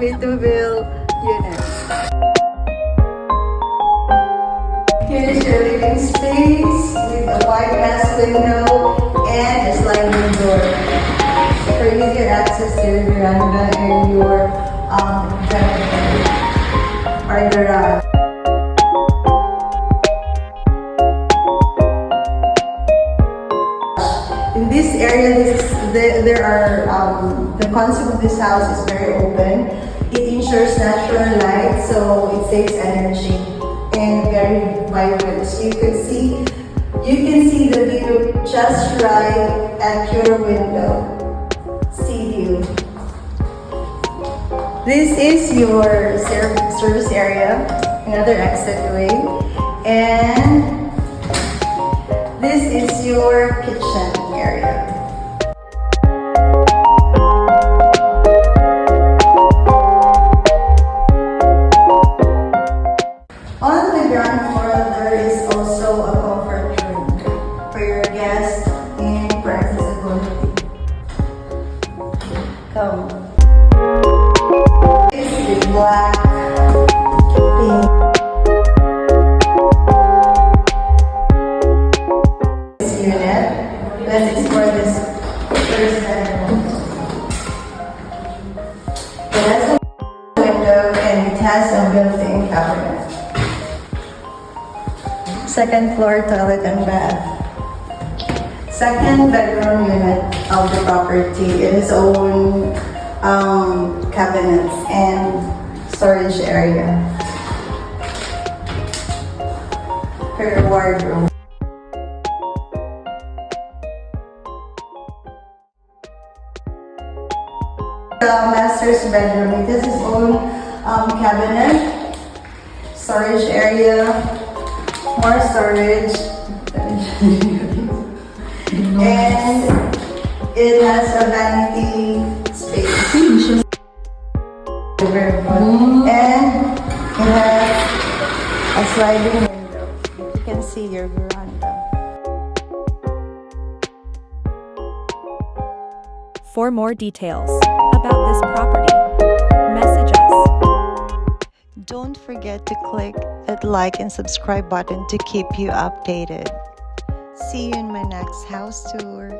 ready-to-build unit. Here's your living space with a wide glass window and a sliding door for easier access to your veranda and your driveway or garage. In this area, the concept of this house is very open. It ensures natural light, so it saves energy and very vibrant. So you can see the view just right at your window. Sea view. This is your service area, another exit way, and this is your kitchen area. On the ground floor, there is also a comfort room for your guests and for accessibility. Come. This is black, pink. This unit. Let's explore this first bedroom. It has a window and it has a built-in cabinet. Second floor toilet and bath. Second bedroom unit of the property. It has own cabinets and storage area for your wardrobe. The master's bedroom. It has its own cabinet, storage area, more storage, and it has a vanity space. And it has a sliding window. You can see your veranda. For more details about this property, message us. Don't forget to click that like and subscribe button to keep you updated. See you in my next house tour.